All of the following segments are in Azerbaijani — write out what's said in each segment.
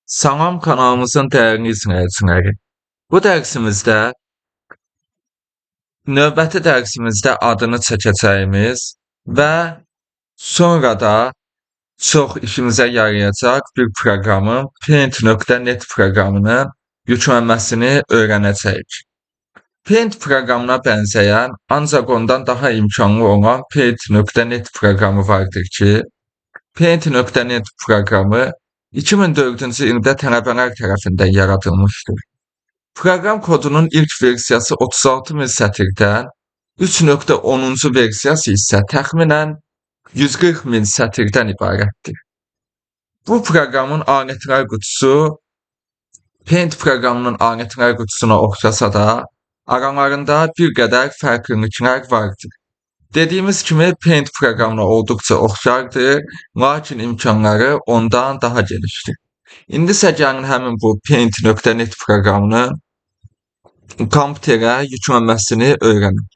Salam kanalımızın dəyərli izləyiciləri. Bu dərsimizdə, növbəti dərsimizdə adını çəkəcəyimiz və sonra da çox işimizə yarayacaq bir proqramın Paint.net proqramının yüklənməsini öyrənəcəyik. Paint proqramına bənzəyən, ancaq ondan daha imkanlı olan Paint.net proqramı vardır ki, Paint.net proqramı 2004-cü ildə tələbələr tərəfindən yaradılmışdır. Proqram kodunun ilk versiyası 36.000 sətirdən, 3.10-cu versiyası isə təxminən 140.000 sətirdən ibarətdir. Bu proqramın alətlər qutusu Paint proqramının alətlər qutusuna oxşasa da, aralarında bir qədər fərqliliklər vardır. Dediyimiz kimi Paint proqramına olduqca oxşardır, lakin imkanları ondan daha genişdir. İndi isə gəlin həmin bu Paint.net proqramının kompüterə yüklənməsini öyrənin.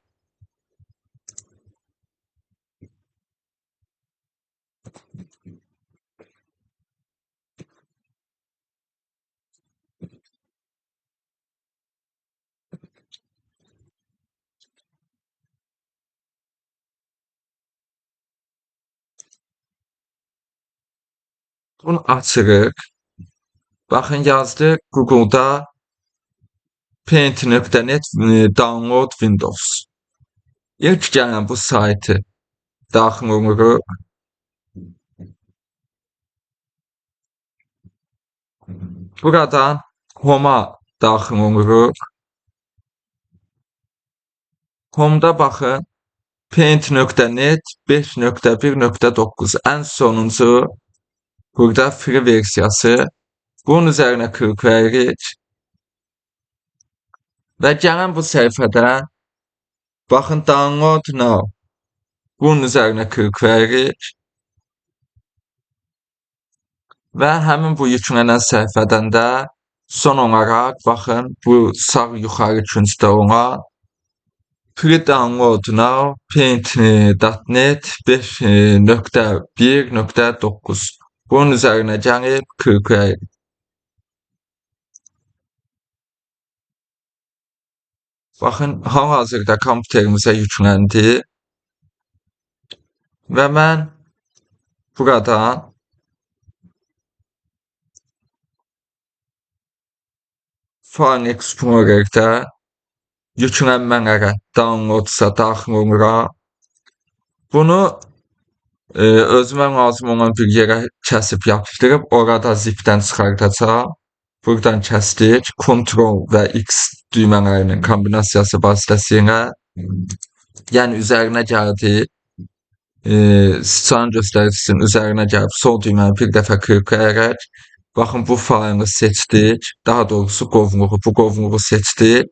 Bunu açırıq. Baxın yazdıq Google'da Paint.net download Windows. İlk gələn bu saytı daxil oluruq. Buradan Home'a daxil oluruq. Home'da baxın Paint.net 5.1.9 ən sonuncu burada free versiyası. Bunun üzərinə klik veririk. Və gələn bu səhifədən baxın download now. Bunun üzərinə klik veririk. Və həmin bu yüklənən səhifədən də son olaraq baxın bu sağ yuxarı küncdə olan pre-download now Paint.net 5.1.9. Bunun üzərinə gəlib klik veririk. Baxın, hal-hazırda kompüterimizə yükləndi və mən buradan File Explorer'də yüklənmələrə, downloadsa daxil oluram. Bunu özümə lazım olan bir yerə kəsib yapışdırıb, orada zipdən çıxardacağam. Buradan kəsdik, Ctrl və X düymələrinin kombinasiyası vasitəsilə, yəni üzərinə gəldik, sıçan göstəricisinin üzərinə gəlib sol düyməni bir dəfə klik edərək, baxın bu faylı seçdik, daha doğrusu qovluğu, bu qovluğu seçdik.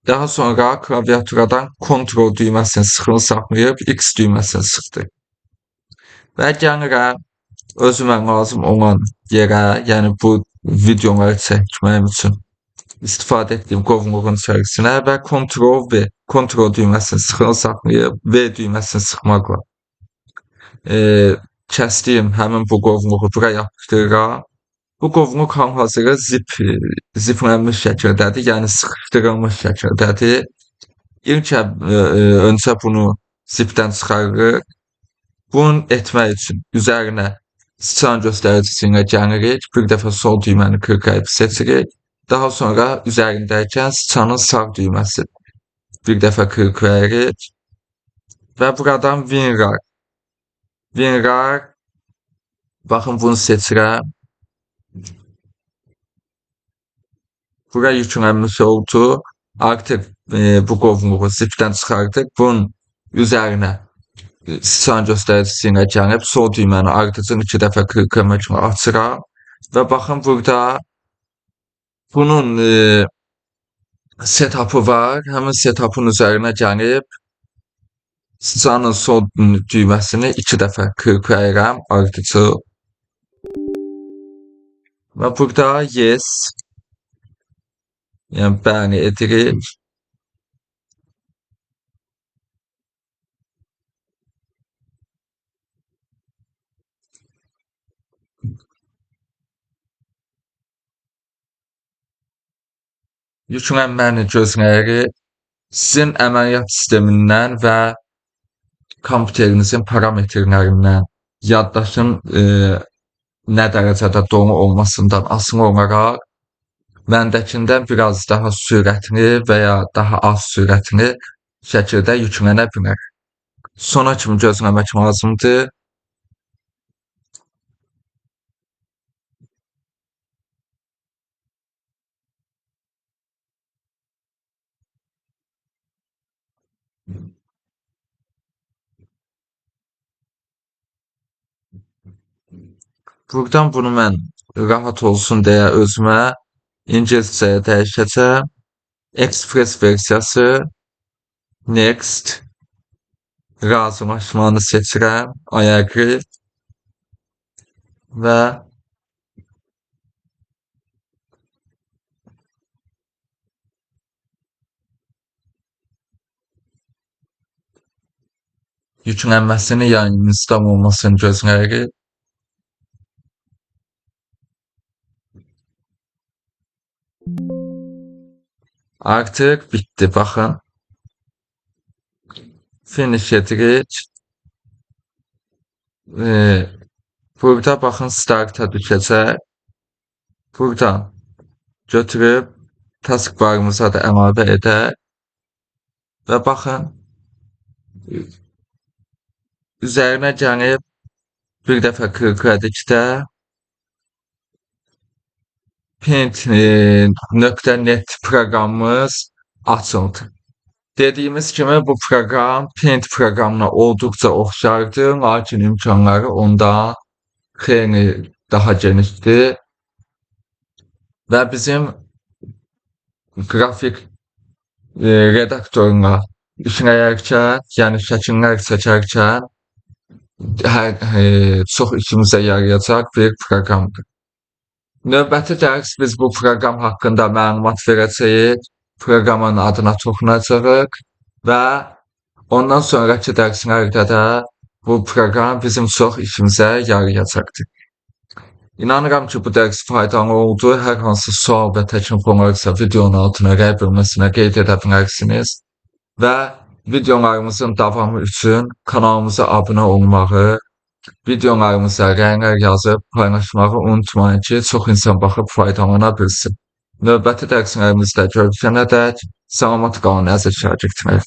Daha sonra klaviaturadan Ctrl düyməsini sıxılı saxlayıb X düyməsini sıxdıq. Və gəlirəm özümə lazım olan yerə, yəni bu videoları çəkməyim üçün istifadə etdiyim qovluğun içərisinə və Ctrl düyməsini sıxılı saxlayıb V düyməsini sıxmaqla kəsdiyim həmin bu qovluğu bura yapışdırıram. Bu qovluq hal-hazırda ziplənmiş şəkildədir, yəni sıxışdırılmış şəkildədir. İlk öncə bunu zipdən çıxarırıq. Bunu etmək üçün üzərinə sıçan göstəricisinə gəlirik, bir dəfə sol düyməni klik edib seçirik. Daha sonra üzərindəykən sıçanın sağ düyməsi bir dəfə klik veririk və buradan WinRAR, baxın bunu seçirəm. Bura yüklənmiş oldu. Artıq bu qovluğu zipdən çıxardıq. Bunun üzərinə sıçan göstəricisi ilə gəlib sol düyməni ardıcın 2 dəfə klik etməklə açıram və baxın burada bunun setup'ı var. Həmin setup'ın üzərinə gəlib sıçanın sol düyməsini 2 dəfə klik edirəm ardıcı və burada yes, yəni bəli edirik. yüklənməni gözləri sizin əməliyyat sistemindən və kompüterinizin parametrlərindən, yaddaşın nə dərəcədə dolu olmasından asılı olaraq məndəkindən biraz daha sürətli və ya daha az sürətli şəkildə yüklənə bilər. Sona kimi gözləmək lazımdır. Buradan bunu mən rahat olsun deyə özümə ingiliscəyə dəyişəcəm. Express versiyası, next, razılaşmanı seçirəm, I agree və yüklənməsini, yəni install olmasını gözləyirik. Artıq bitdi, baxın. Finish edirik. Burada baxın start'a düşəcək. Buradan götürüb taskbarımıza da əlavə edək. Və baxın, üzərinə gəlib bir dəfə klikledikdə Paint.net proqramımız açıldı. Dediyimiz kimi bu proqram Paint proqramına olduqca oxşardır, lakin imkanları ondan xeyli daha genişdir. Və bizim qrafik redaktoruna işləyərkən, yəni şəkillər çəkərkən çox işimizə yarayacaq bir proqramdır. Növbəti dərs biz bu proqram haqqında məlumat verəcəyik, proqramın adına toxunacağıq və ondan sonraki dərslərdə də bu proqram bizim çox işimizə yarayacaqdır. İnanıram ki, bu dərs faydalı oldu. Hər hansı sual və təklif olarsa videonun altına rəy bölməsinə qeyd edə bilərsiniz və videolarımızın davamı üçün kanalımıza abunə olmağı, videolarımıza rəylər yazıb paylaşmağı unutmayın ki, çox insan baxıb faydalana bilsin. Növbəti dərslərimizdə görüşənədək salamat qalın əziz şagirdlər.